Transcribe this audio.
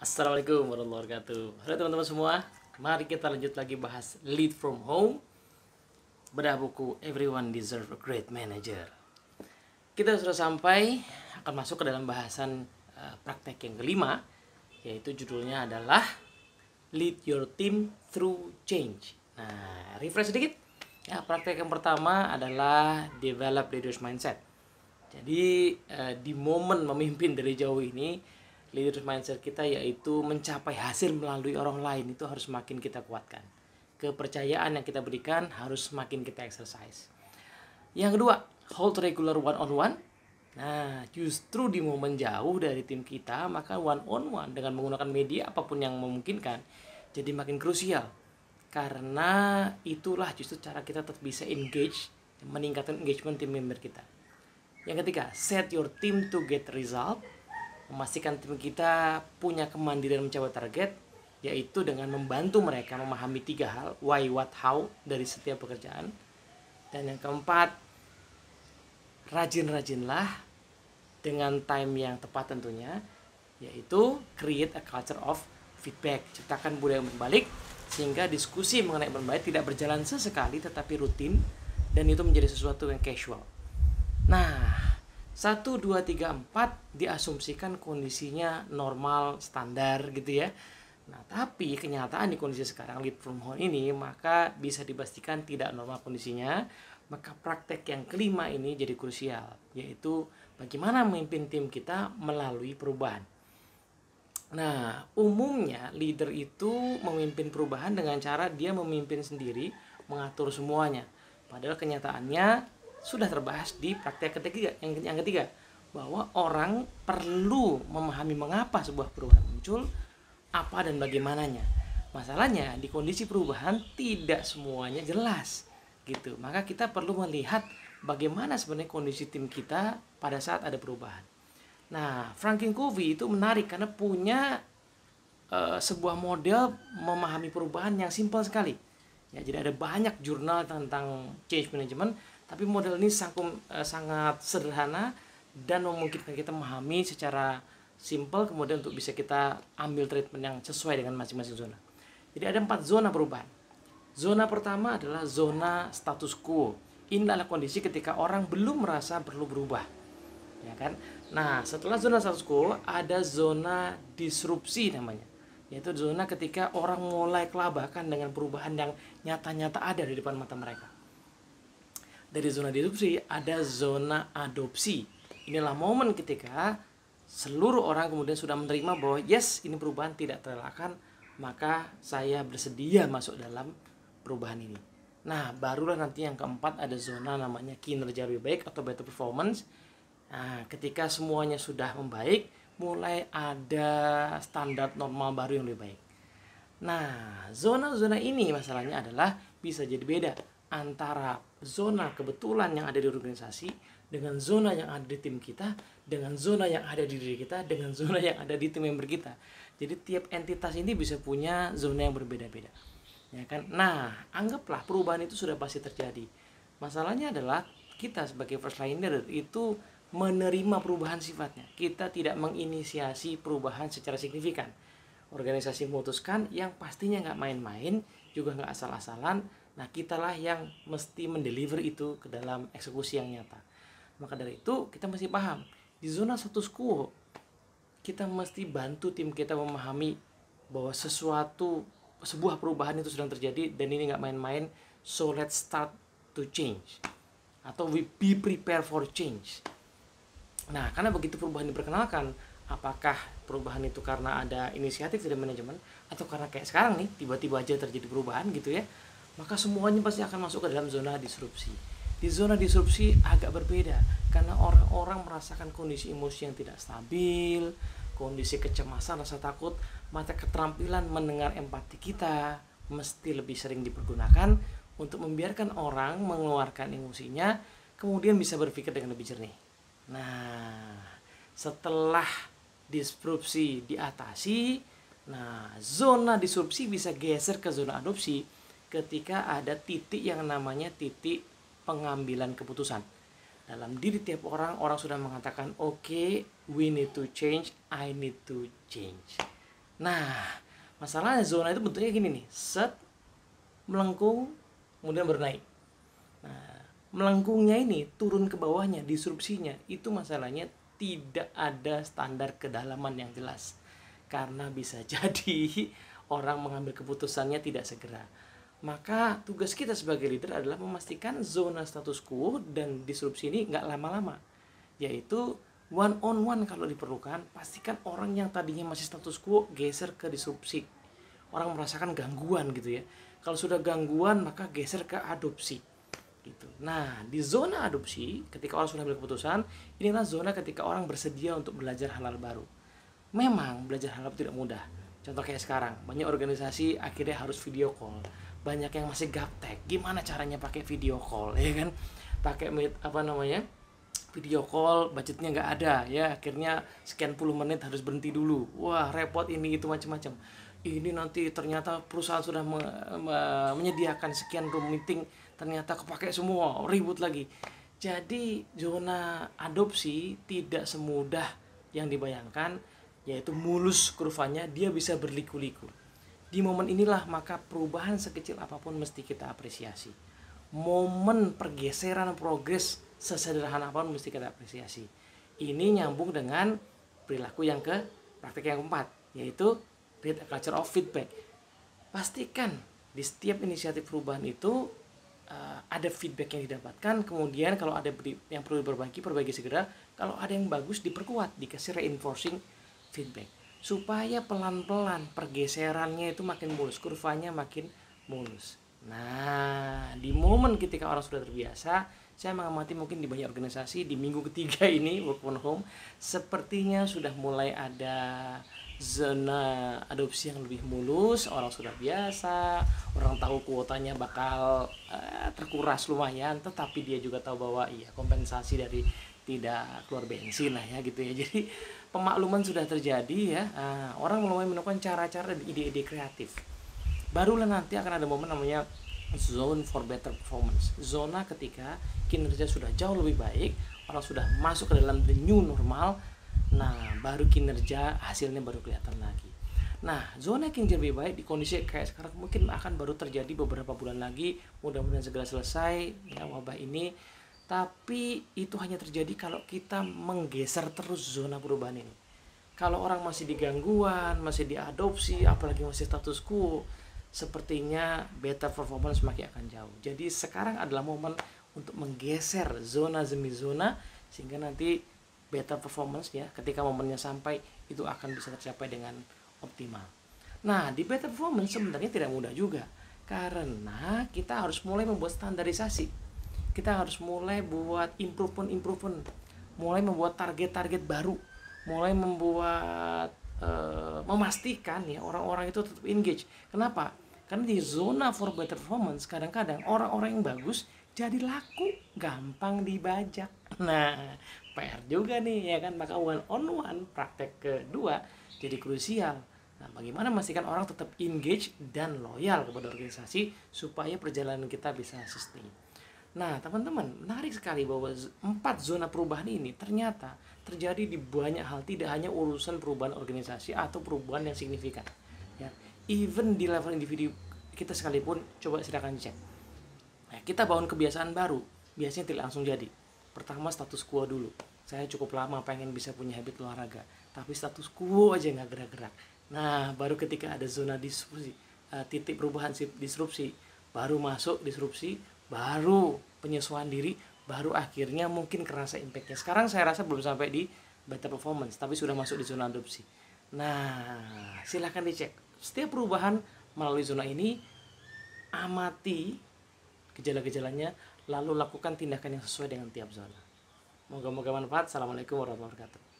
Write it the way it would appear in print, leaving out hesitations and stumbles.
Assalamualaikum warahmatullahi wabarakatuh. Halo teman-teman semua, mari kita lanjut lagi bahas Lead from Home, bedah buku Everyone Deserve a Great Manager. Kita sudah sampai, akan masuk ke dalam bahasan praktek yang kelima, yaitu judulnya adalah Lead Your Team Through Change. Nah, refresh sedikit. Ya, praktek yang pertama adalah Develop Leaders Mindset. Jadi di momen memimpin dari jauh ini, leaders mindset kita yaitu mencapai hasil melalui orang lain itu harus semakin kita kuatkan. Kepercayaan yang kita berikan harus semakin kita exercise. Yang kedua, hold regular one-on-one. Nah, justru di momen jauh dari tim kita, maka one-on-one dengan menggunakan media apapun yang memungkinkan jadi makin krusial. Karena itulah justru cara kita tetap bisa engage, meningkatkan engagement tim member kita. Yang ketiga, set your team to get result. Memastikan tim kita punya kemandirian mencapai target, yaitu dengan membantu mereka memahami 3 hal, why, what, how, dari setiap pekerjaan. Dan yang keempat, rajin-rajinlah dengan time yang tepat tentunya, yaitu create a culture of feedback. Ciptakan budaya berbalik, sehingga diskusi mengenai berbalik tidak berjalan sesekali tetapi rutin, dan itu menjadi sesuatu yang casual. Nah, 1, 2, 3, 4 diasumsikan kondisinya normal, standar gitu ya. Nah, tapi kenyataan di kondisi sekarang lead from home ini, maka bisa dipastikan tidak normal kondisinya. Maka praktek yang kelima ini jadi krusial, yaitu bagaimana memimpin tim kita melalui perubahan. Nah, umumnya leader itu memimpin perubahan dengan cara dia memimpin sendiri, mengatur semuanya. Padahal kenyataannya sudah terbahas di praktek yang ketiga, bahwa orang perlu memahami mengapa sebuah perubahan muncul, apa dan bagaimananya. Masalahnya di kondisi perubahan tidak semuanya jelas gitu. Maka kita perlu melihat bagaimana sebenarnya kondisi tim kita pada saat ada perubahan. Nah, Franklin Covey itu menarik karena punya sebuah model memahami perubahan yang simpel sekali. Ya, jadi ada banyak jurnal tentang change management, tapi model ini sangat sederhana dan memungkinkan kita memahami secara simple, kemudian untuk bisa kita ambil treatment yang sesuai dengan masing-masing zona. Jadi ada 4 zona perubahan. Zona pertama adalah zona status quo. Ini adalah kondisi ketika orang belum merasa perlu berubah. Ya kan? Nah, setelah zona status quo ada zona disrupsi namanya. Yaitu zona ketika orang mulai kelabakan dengan perubahan yang nyata-nyata ada di depan mata mereka. Dari zona disrupsi ada zona adopsi. Inilah momen ketika seluruh orang kemudian sudah menerima bahwa yes, ini perubahan tidak terelakkan, maka saya bersedia masuk dalam perubahan ini. Nah, barulah nanti yang keempat ada zona namanya kinerja lebih baik atau better performance. Nah, ketika semuanya sudah membaik, mulai ada standar normal baru yang lebih baik. Nah, zona-zona ini masalahnya adalah bisa jadi beda antara zona kebetulan yang ada di organisasi dengan zona yang ada di tim kita, dengan zona yang ada di diri kita, dengan zona yang ada di tim member kita. Jadi tiap entitas ini bisa punya zona yang berbeda-beda. Ya kan? Nah, anggaplah perubahan itu sudah pasti terjadi. Masalahnya adalah kita sebagai first line leader itu menerima perubahan sifatnya. Kita tidak menginisiasi perubahan secara signifikan. Organisasi memutuskan yang pastinya nggak main-main, juga nggak asal-asalan. Nah, kitalah yang mesti mendeliver itu ke dalam eksekusi yang nyata. Maka dari itu kita mesti paham, di zona status quo kita mesti bantu tim kita memahami bahwa sebuah perubahan itu sedang terjadi dan ini nggak main-main. So let's start to change, atau we be prepare for change. Nah, karena begitu perubahan diperkenalkan, apakah perubahan itu karena ada inisiatif dari manajemen atau karena kayak sekarang nih tiba-tiba aja terjadi perubahan gitu ya, maka semuanya pasti akan masuk ke dalam zona disrupsi. Di zona disrupsi agak berbeda karena orang-orang merasakan kondisi emosi yang tidak stabil, kondisi kecemasan, rasa takut, maka keterampilan mendengar empati kita mesti lebih sering dipergunakan untuk membiarkan orang mengeluarkan emosinya, kemudian bisa berpikir dengan lebih jernih. Nah, setelah disrupsi diatasi, nah zona disrupsi bisa geser ke zona adopsi ketika ada titik yang namanya titik pengambilan keputusan. dalam diri tiap orang, orang sudah mengatakan, oke, we need to change, I need to change. Nah, masalahnya zona itu bentuknya gini nih, set, melengkung, kemudian bernaik. Nah, melengkungnya ini turun ke bawahnya, disrupsinya, itu masalahnya tidak ada standar kedalaman yang jelas. Karena bisa jadi orang mengambil keputusannya tidak segera. Maka tugas kita sebagai leader adalah memastikan zona status quo dan disrupsi ini nggak lama-lama. Yaitu one on one kalau diperlukan, pastikan orang yang tadinya masih status quo geser ke disrupsi. Orang merasakan gangguan gitu ya. Kalau sudah gangguan maka geser ke adopsi. Gitu. Nah, di zona adopsi, ketika orang sudah ambil keputusan, inilah zona ketika orang bersedia untuk belajar hal-hal baru. Memang belajar hal baru tidak mudah. Contoh kayak sekarang, banyak organisasi akhirnya harus video call. Banyak yang masih gaptek. Gimana caranya pakai video call, ya kan? Pakai video call, budgetnya nggak ada, ya. Akhirnya sekian puluh menit harus berhenti dulu. Wah, repot ini itu macam-macam. Ini nanti ternyata perusahaan sudah menyediakan sekian room meeting, ternyata kepake semua, ribut lagi. Jadi zona adopsi tidak semudah yang dibayangkan, yaitu mulus kurvanya, dia bisa berliku-liku. Di momen inilah maka perubahan sekecil apapun mesti kita apresiasi. Momen pergeseran progres sesederhana apapun mesti kita apresiasi. Ini nyambung dengan perilaku yang praktik yang keempat, yaitu create a culture of feedback. Pastikan di setiap inisiatif perubahan itu ada feedback yang didapatkan. Kemudian kalau ada yang perlu perbaiki segera. Kalau ada yang bagus diperkuat, dikasih reinforcing feedback. Supaya pelan-pelan pergeserannya itu makin mulus, kurvanya makin mulus. Nah, di momen ketika orang sudah terbiasa, saya mengamati mungkin di banyak organisasi di minggu ketiga ini work from home, sepertinya sudah mulai ada zona adopsi yang lebih mulus. Orang sudah biasa, orang tahu kuotanya bakal terkuras lumayan, tetapi dia juga tahu bahwa kompensasi dari tidak keluar bensin lah ya gitu ya. Jadi pemakluman sudah terjadi ya. Orang mulai menemukan cara-cara dan ide-ide kreatif. Barulah nanti akan ada momen namanya zone for better performance. Zona ketika kinerja sudah jauh lebih baik, orang sudah masuk ke dalam the new normal. Nah, baru kinerja hasilnya baru kelihatan lagi. Nah, zona kinerja lebih baik di kondisi kayak sekarang mungkin akan baru terjadi beberapa bulan lagi. Mudah-mudahan segera selesai ya wabah ini. Tapi itu hanya terjadi kalau kita menggeser terus zona perubahan ini. Kalau orang masih di gangguan, masih diadopsi, apalagi masih status quo, sepertinya better performance makin akan jauh. Jadi sekarang adalah momen untuk menggeser zona demi zona, sehingga nanti better performance ya, ketika momennya sampai, itu akan bisa tercapai dengan optimal. Nah, di better performance sebenarnya tidak mudah juga, karena kita harus mulai membuat standarisasi. Kita harus mulai buat improvement, mulai membuat target-target baru, mulai membuat memastikan ya orang-orang itu tetap engage. Kenapa? Karena di zona for better performance kadang-kadang orang-orang yang bagus jadi laku, gampang dibajak. Nah, PR juga nih ya kan, maka one on one praktek kedua jadi krusial. Nah, bagaimana memastikan orang tetap engage dan loyal kepada organisasi supaya perjalanan kita bisa sustain. Nah, teman-teman, menarik sekali bahwa 4 zona perubahan ini ternyata terjadi di banyak hal, tidak hanya urusan perubahan organisasi atau perubahan yang signifikan. Ya, even di level individu kita sekalipun, coba silakan cek. Nah, kita bangun kebiasaan baru, biasanya tidak langsung jadi. Pertama status quo dulu. Saya cukup lama pengen bisa punya habit olahraga, tapi status quo aja nggak gerak-gerak. Nah, baru ketika ada zona disrupsi, titik perubahan disrupsi, baru masuk disrupsi, baru penyesuaian diri, baru akhirnya mungkin kerasa impactnya. Sekarang saya rasa belum sampai di better performance, tapi sudah masuk di zona adopsi. Nah, silahkan dicek setiap perubahan melalui zona ini, amati gejala-gejalanya, lalu lakukan tindakan yang sesuai dengan tiap zona. Moga-moga manfaat. Assalamualaikum warahmatullahi wabarakatuh.